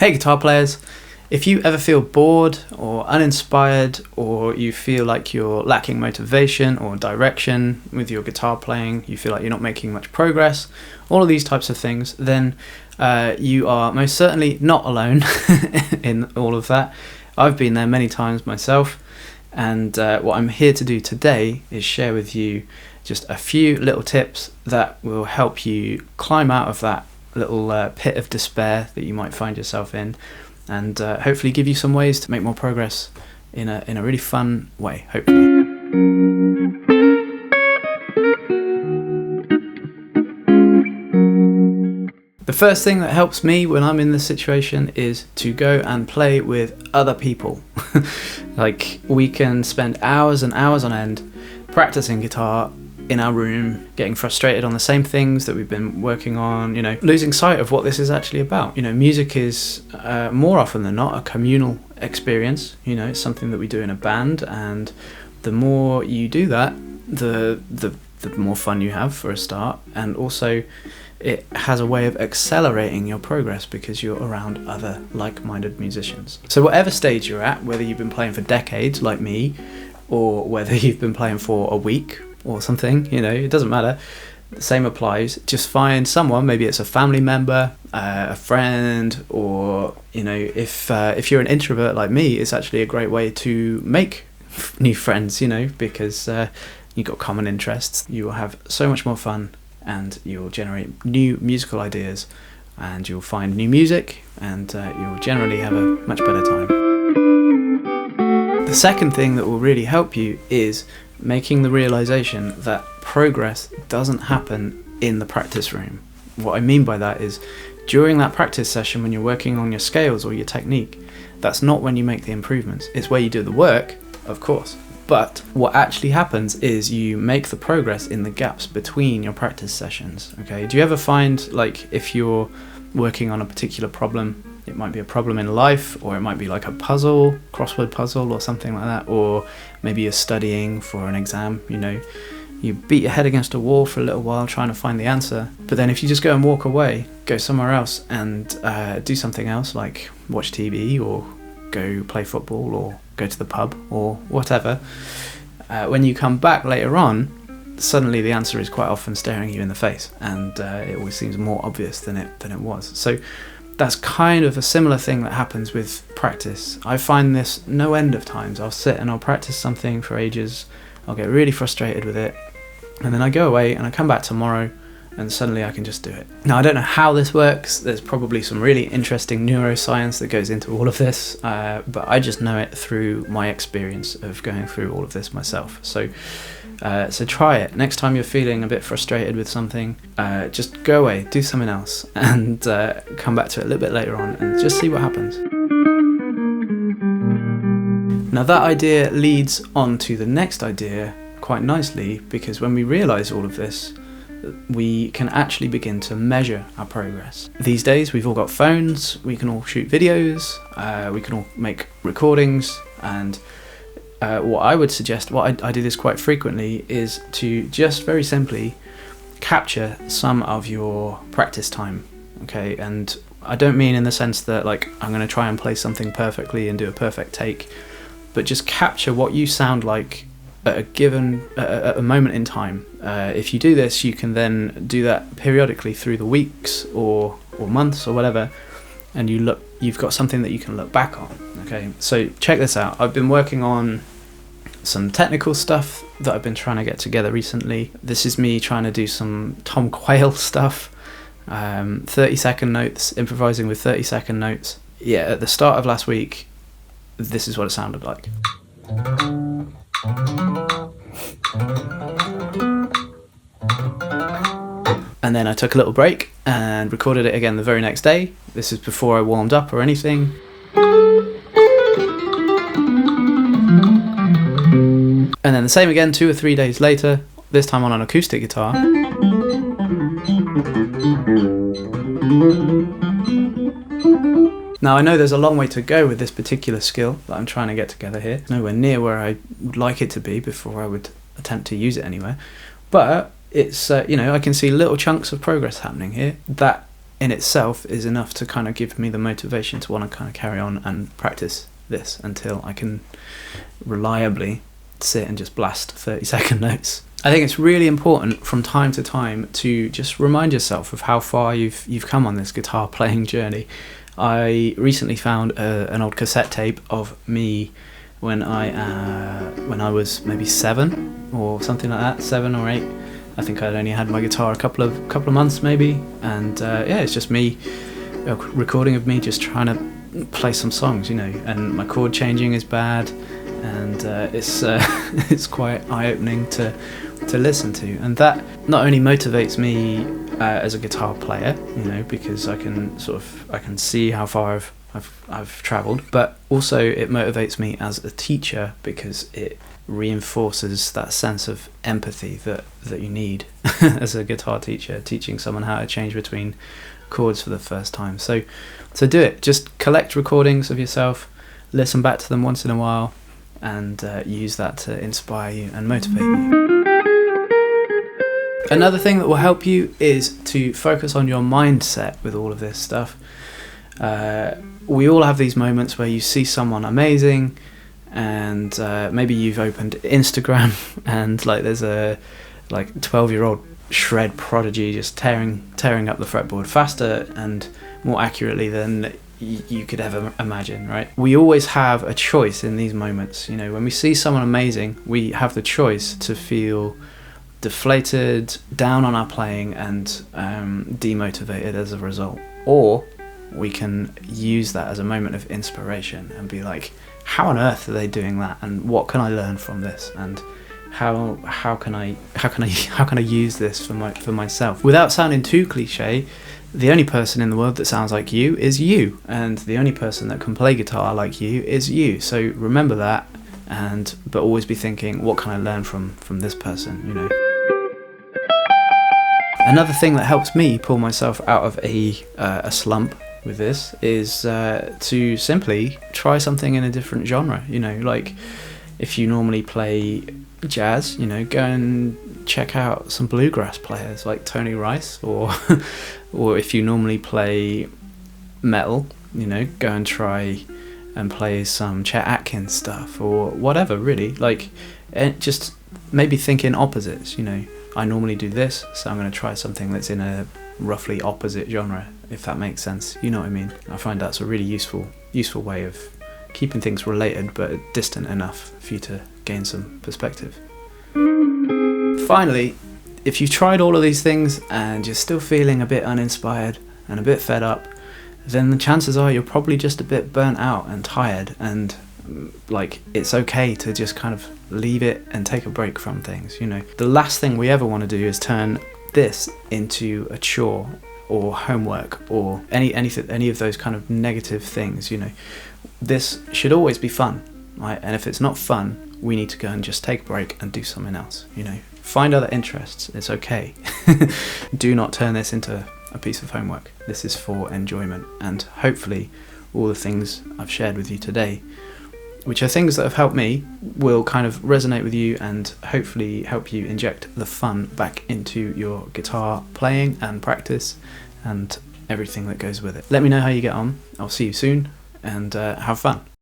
Hey guitar players, if you ever feel bored or uninspired, or you feel like you're lacking motivation or direction with your guitar playing, you feel like you're not making much progress, all of these types of things, then you are most certainly not alone in all of that. I've been there many times myself, and what I'm here to do today is share with you just a few little tips that will help you climb out of that little pit of despair that you might find yourself in, and hopefully give you some ways to make more progress in a really fun way, hopefully. The first thing that helps me when I'm in this situation is to go and play with other people. Like, we can spend hours and hours on end practicing guitar in our room, getting frustrated on the same things that we've been working on, losing sight of what this is actually about. Music is more often than not a communal experience. It's something that we do in a band, and the more you do that, the more fun you have, for a start, and also it has a way of accelerating your progress because you're around other like-minded musicians. So whatever stage you're at, whether you've been playing for decades like me, or whether you've been playing for a week or something, it doesn't matter. The same applies. Just find someone, maybe it's a family member, a friend, or if you're an introvert like me, it's actually a great way to make new friends, because you've got common interests. You will have so much more fun, and you'll generate new musical ideas, and you'll find new music, and you'll generally have a much better time. The second thing that will really help you is making the realization that progress doesn't happen in the practice room. What I mean by that is, during that practice session when you're working on your scales or your technique, that's not when you make the improvements. It's where you do the work, of course, but what actually happens is you make the progress in the gaps between your practice sessions. Okay, do you ever find, like, if you're working on a particular problem, it might be a problem in life, or it might be like a puzzle, crossword puzzle or something like that, or maybe you're studying for an exam, you beat your head against a wall for a little while trying to find the answer, but then if you just go and walk away, go somewhere else and do something else, like watch TV or go play football or go to the pub or whatever, when you come back later on, suddenly the answer is quite often staring you in the face, and it always seems more obvious than it was. So that's kind of a similar thing that happens with practice. I find this no end of times. I'll sit and I'll practice something for ages, I'll get really frustrated with it, and then I go away and I come back tomorrow and suddenly I can just do it. Now, I don't know how this works. There's probably some really interesting neuroscience that goes into all of this, but I just know it through my experience of going through all of this myself. So try it. Next time you're feeling a bit frustrated with something, just go away, do something else, and come back to it a little bit later on and just see what happens. Now, that idea leads on to the next idea quite nicely, because when we realize all of this, we can actually begin to measure our progress. These days we've all got phones, we can all shoot videos, we can all make recordings, and what I would suggest, I do this quite frequently, is to just very simply capture some of your practice time. Okay, and I don't mean in the sense that, like, I'm going to try and play something perfectly and do a perfect take, but just capture what you sound like at a moment in time. If you do this, you can then do that periodically through the weeks or months or whatever, and you've got something that you can look back on. Okay, so check this out. I've been working on some technical stuff that I've been trying to get together recently. This is me trying to do some Tom Quayle stuff, 30-second notes, improvising with 30-second notes. Yeah, at the start of last week, this is what it sounded like. And then I took a little break and recorded it again the very next day. This is before I warmed up or anything. And then the same again 2 or 3 days later, this time on an acoustic guitar. Now, I know there's a long way to go with this particular skill that I'm trying to get together here. It's nowhere near where I would like it to be before I would attempt to use it anywhere. But it's, I can see little chunks of progress happening here that in itself is enough to kind of give me the motivation to want to kind of carry on and practice this until I can reliably sit and just blast 30-second notes. I think it's really important from time to time to just remind yourself of how far you've come on this guitar playing journey. I recently found an old cassette tape of me when I was maybe 7 or something like that, 7 or 8. I think I'd only had my guitar a couple of months maybe, and it's just me, a recording of me just trying to play some songs, and my chord changing is bad, and it's quite eye-opening to listen to, and that not only motivates me as a guitar player, because I can see how far I've travelled, but also it motivates me as a teacher because it reinforces that sense of empathy that you need as a guitar teacher, teaching someone how to change between chords for the first time. So do it. Just collect recordings of yourself, listen back to them once in a while, and use that to inspire you and motivate you. Another thing that will help you is to focus on your mindset with all of this stuff. We all have these moments where you see someone amazing, and maybe you've opened Instagram and there's a 12-year-old shred prodigy just tearing up the fretboard faster and more accurately than you could ever imagine, right? We always have a choice in these moments. When we see someone amazing, we have the choice to feel deflated, down on our playing, and demotivated as a result, or we can use that as a moment of inspiration and be like, how on earth are they doing that, and what can I learn from this, and how can I use this for myself? Without sounding too cliche, the only person in the world that sounds like you is you, and the only person that can play guitar like you is you. So remember that, but always be thinking, what can I learn from this person? Another thing that helps me pull myself out of a slump with this is to simply try something in a different genre. If you normally play jazz, go and check out some bluegrass players like Tony Rice, or if you normally play metal, go and try and play some Chet Atkins stuff or whatever, really. Just maybe think in opposites. I normally do this, so I'm going to try something that's in a roughly opposite genre, if that makes sense. You know what I mean? I find that's a really useful way of keeping things related but distant enough for you to gain some perspective. Finally, if you've tried all of these things and you're still feeling a bit uninspired and a bit fed up, then the chances are you're probably just a bit burnt out and tired, and it's okay to just kind of leave it and take a break from things. The last thing we ever want to do is turn this into a chore or homework or any of those kind of negative things. This should always be fun, right? And if it's not fun, we need to go and just take a break and do something else. Find other interests. It's okay. Do not turn this into a piece of homework. This is for enjoyment, and hopefully all the things I've shared with you today, which are things that have helped me, will kind of resonate with you and hopefully help you inject the fun back into your guitar playing and practice and everything that goes with it. Let me know how you get on. I'll see you soon, and have fun.